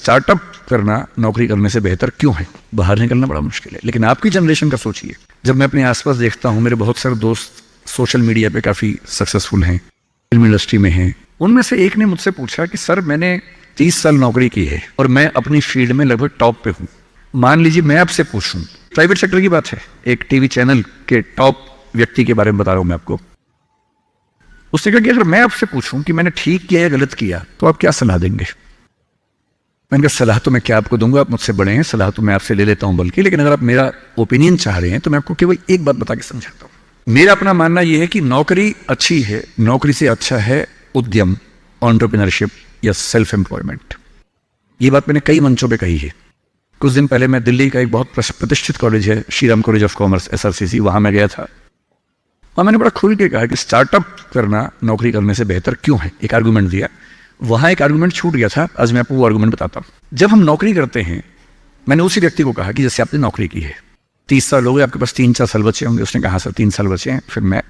Startup करना नौकरी करने से बेहतर क्यों है? बाहर निकलना बड़ा मुश्किल है। लेकिन आपकी जनरेशन का सोचिए, जब मैं अपने आसपास देखता हूँ, मेरे बहुत सारे दोस्त सोशल मीडिया पे काफ़ी सक्सेसफुल हैं, फिल्म इंडस्ट्री में हैं। उनमें से एक ने मुझसे पूछा कि सर मैंने 30 साल नौकरी की है और मैं अपनी फील्ड में लगभग टॉप पे हूँ। मान लीजिए मैं आपसे पूछूं, प्राइवेट सेक्टर की बात है, एक टीवी चैनल के टॉप व्यक्ति के बारे में बता रहा हूं मैं आपको। उसने कहा कि अगर मैं आपसे पूछूं कि मैंने ठीक किया या गलत किया तो आप क्या सलाह देंगे? मैंने कहा सलाह तो मैं क्या आपको दूंगा, आप मुझसे बड़े हैं, सलाह तो मैं आपसे ले लेता हूं बल्कि, लेकिन अगर आप मेरा ओपिनियन चाह रहे हैं तो मैं आपको केवल एक बात बता के समझाता हूं। मेरा अपना मानना यह है कि नौकरी अच्छी है, नौकरी से अच्छा है उद्यम, एंटरप्रेन्योरशिप या सेल्फ एम्प्लॉयमेंट। ये बात मैंने कई मंचों पे कही है। कुछ दिन पहले मैं दिल्ली का एक बहुत प्रतिष्ठित कॉलेज है, Shriram college of commerce, SRCC, वहां मैं गया था और मैंने बड़ा खुल के कहा कि स्टार्टअप करना नौकरी करने से बेहतर क्यों है। एक आर्गुमेंट दिया, वहां एक आर्गुमेंट छूट गया था, आज मैं आपको वो आर्गुमेंट बताता हूं। जब हम नौकरी करते हैं, मैंने उसी व्यक्ति को कहा कि जैसे आपने नौकरी की है, 30 साल हो गए, आपके पास 3-4 साल बचे होंगे। उसने कहा सर 3 साल बचे हैं, फिर मैं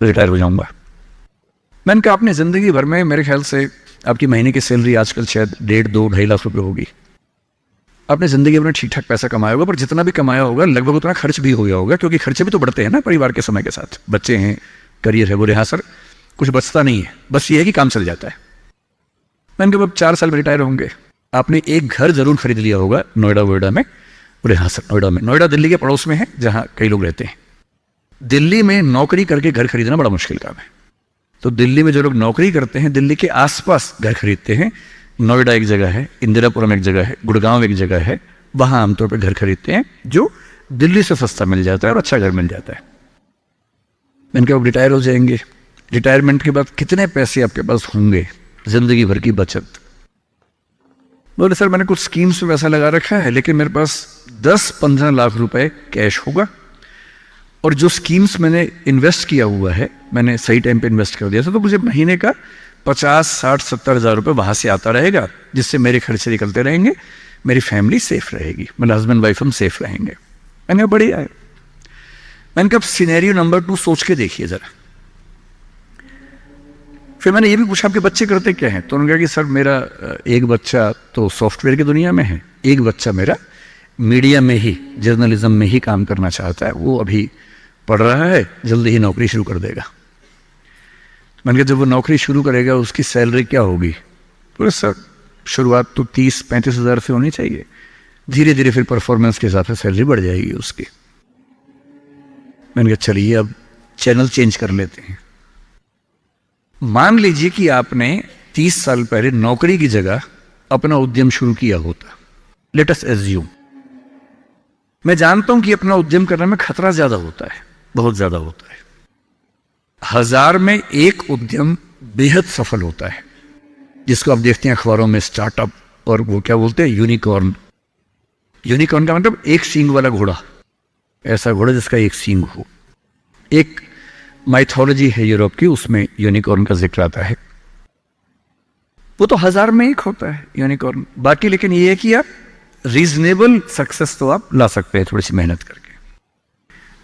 रिटायर हो जाऊंगा। मैंने कहा आपने जिंदगी भर में मेरे ख्याल से आपकी महीने की सैलरी आजकल शायद 1.5-2-2.5 लाख रुपए होगी। आपने जिंदगी में ठीक ठाक पैसा कमाया होगा, पर जितना भी कमाया होगा लगभग उतना खर्च भी हो गया होगा, क्योंकि खर्चे भी तो बढ़ते हैं ना परिवार के समय के साथ। बच्चे हैं, करियर है, बोले हाँ सर कुछ बचता नहीं है, बस ये है कि काम चल जाता है। मैंने कहा अब 4 साल में रिटायर होंगे, आपने एक घर जरूर खरीद लिया होगा नोएडा में। बोले हाँ सर नोएडा में। नोएडा दिल्ली के पड़ोस में है जहाँ कई लोग रहते हैं। दिल्ली में नौकरी करके घर खरीदना बड़ा मुश्किल काम है। तो दिल्ली में जो लोग नौकरी करते हैं, दिल्ली के आसपास घर खरीदते हैं। नोएडा एक जगह है, इंदिरापुरम एक जगह है, गुड़गांव एक जगह है, वहां आमतौर पर घर खरीदते हैं जो दिल्ली से सस्ता मिल जाता है और अच्छा घर मिल जाता है। मैंने कहा रिटायर हो जाएंगे, रिटायरमेंट के बाद कितने पैसे आपके पास होंगे, जिंदगी भर की बचत? बोले सर मैंने कुछ स्कीम्स में पैसा लगा रखा है, लेकिन मेरे पास 10-15 लाख रुपए कैश होगा और जो स्कीम्स मैंने इन्वेस्ट किया हुआ है, मैंने सही टाइम पे इन्वेस्ट कर दिया था, तो मुझे महीने का 50-60-70 हज़ार रुपये वहां से आता रहेगा, जिससे मेरे खर्चे निकलते रहेंगे, मेरी फैमिली सेफ रहेगी, मेरे हस्बैंड वाइफ हम सेफ रहेंगे। मैंने कहा बढ़िया है। मैंने कहा सिनेरियो नंबर 2 सोच के देखिए जरा। फिर मैंने ये भी पूछा आपके बच्चे करते क्या हैं? तो उन्होंने कहा कि सर मेरा एक बच्चा तो सॉफ्टवेयर की दुनिया में है, एक बच्चा मेरा मीडिया में ही, जर्नलिज्म में ही काम करना चाहता है, वो अभी पढ़ रहा है, जल्दी ही नौकरी शुरू कर देगा। मैंने कहा जब वो नौकरी शुरू करेगा उसकी सैलरी क्या होगी? बोले सर शुरुआत तो 30-35 हज़ार से होनी चाहिए, धीरे धीरे फिर परफॉर्मेंस के हिसाब से सैलरी बढ़ जाएगी उसकी। मैंने कहा चलिए अब चैनल चेंज कर लेते हैं। मान लीजिए कि आपने 30 साल पहले नौकरी की जगह अपना उद्यम शुरू किया होता। लेट अस एज्यूम, मैं जानता हूं कि अपना उद्यम करने में खतरा ज्यादा होता है, बहुत ज्यादा होता है। 1000 में एक उद्यम बेहद सफल होता है, जिसको आप देखते हैं अखबारों में, स्टार्टअप, और वो क्या बोलते हैं, यूनिकॉर्न। यूनिकॉर्न का मतलब एक सींग वाला घोड़ा, ऐसा घोड़ा जिसका एक सींग हो। एक माइथोलॉजी है यूरोप की, उसमें यूनिकॉर्न का जिक्र आता है। वो तो 1000 में एक होता है यूनिकॉर्न। बाकी लेकिन ये है कि आप रीजनेबल सक्सेस तो आप ला सकते हैं थोड़ी सी मेहनत करके।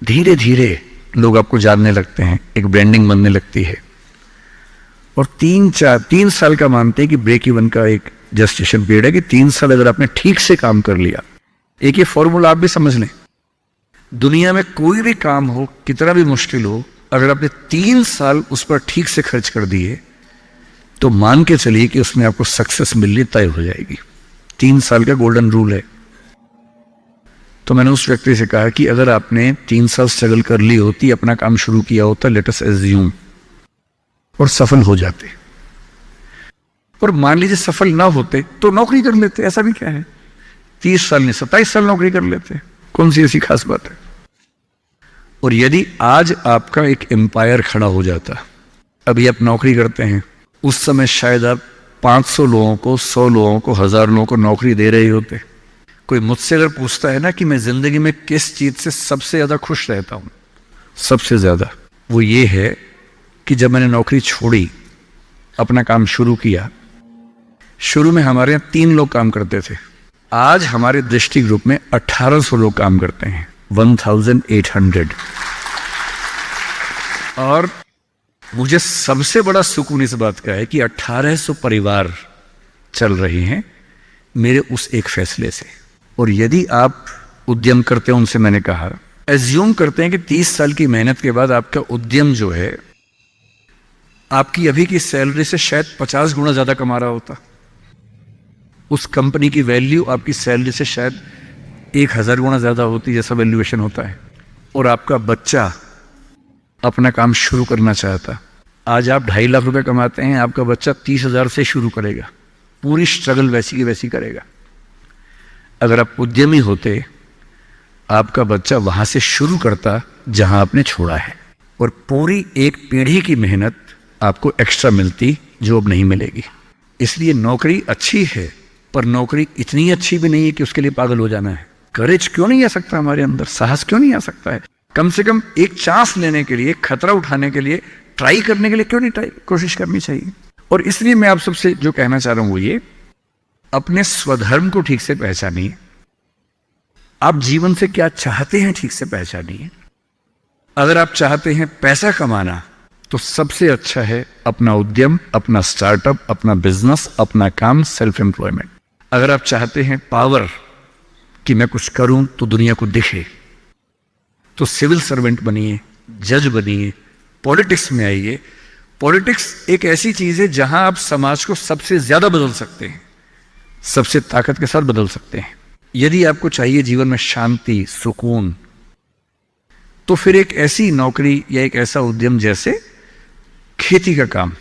धीरे धीरे लोग आपको जानने लगते हैं, एक ब्रांडिंग बनने लगती है, और 3 साल का मानते हैं कि ब्रेक इवन का एक जस्टिफिकेशन पीरियड है कि 3 साल अगर आपने ठीक से काम कर लिया। एक ये फॉर्मूला आप भी समझ लें, दुनिया में कोई भी काम हो, कितना भी मुश्किल हो, अगर आपने 3 साल उस पर ठीक से खर्च कर दिए तो मान के चलिए कि उसमें आपको सक्सेस मिलनी तय हो जाएगी। 3 साल का गोल्डन रूल है। तो मैंने उस व्यक्ति से कहा कि अगर आपने 3 साल स्ट्रगल कर ली होती, अपना काम शुरू किया होता, लेट अस एज्यूम, और सफल हो जाते, और मान लीजिए सफल ना होते तो नौकरी कर लेते, ऐसा भी क्या है, 30 साल नहीं 27 साल नौकरी कर लेते, कौन सी ऐसी खास बात है। और यदि आज आपका एक एम्पायर खड़ा हो जाता, अभी आप नौकरी करते हैं, उस समय शायद आप 500 लोगों को, 100 लोगों को, 1000 लोगों को नौकरी दे रहे होते। कोई मुझसे अगर पूछता है ना कि मैं जिंदगी में किस चीज से सबसे ज्यादा खुश रहता हूं, सबसे ज्यादा, वो ये है कि जब मैंने नौकरी छोड़ी, अपना काम शुरू किया। शुरू में हमारे यहाँ 3 लोग काम करते थे, आज हमारे दृष्टि ग्रुप में 1800 लोग काम करते हैं, 1800। और मुझे सबसे बड़ा सुकून इस बात का है कि 1800 परिवार चल रहे हैं, मेरे उस एक फैसले से। और यदि आप उद्यम करते हो, उनसे मैंने कहा, एज्यूम करते हैं कि 30 साल की मेहनत के बाद आपका उद्यम जो है आपकी अभी की सैलरी से शायद 50 गुना ज्यादा कमा रहा होता। उस कंपनी की वैल्यू आपकी सैलरी से शायद 1000 गुना ज्यादा होती, जैसा वैल्यूएशन होता है। और आपका बच्चा अपना काम शुरू करना चाहता। आज आप 2.5 लाख रुपए कमाते हैं, आपका बच्चा 30,000 से शुरू करेगा, पूरी स्ट्रगल वैसी की वैसी करेगा। अगर आप उद्यमी होते, आपका बच्चा वहां से शुरू करता जहां आपने छोड़ा है, और पूरी एक पीढ़ी की मेहनत आपको एक्स्ट्रा मिलती जो अब नहीं मिलेगी। इसलिए नौकरी अच्छी है, पर नौकरी इतनी अच्छी भी नहीं है कि उसके लिए पागल हो जाना है। करेज क्यों नहीं आ सकता हमारे अंदर, साहस क्यों नहीं आ सकता है? कम से कम एक चांस लेने के लिए, खतरा उठाने के लिए, ट्राई करने के लिए क्यों नहीं कोशिश करनी चाहिए? और इसलिए मैं आप सबसे जो कहना चाह रहा हूं वो ये, अपने स्वधर्म को ठीक से पहचानिए। आप जीवन से क्या चाहते हैं ठीक से पहचानिए। अगर आप चाहते हैं पैसा कमाना, तो सबसे अच्छा है अपना उद्यम, अपना स्टार्टअप, अपना बिजनेस, अपना काम, सेल्फ एम्प्लॉयमेंट। अगर आप चाहते हैं पावर, कि मैं कुछ करूं तो दुनिया को दिखे, तो सिविल सर्वेंट बनिए, जज बनिए, पॉलिटिक्स में आइए। पॉलिटिक्स एक ऐसी चीज है जहां आप समाज को सबसे ज्यादा बदल सकते हैं, सबसे ताकत के साथ बदल सकते हैं। यदि आपको चाहिए जीवन में शांति, सुकून, तो फिर एक ऐसी नौकरी या एक ऐसा उद्यम जैसे खेती का काम,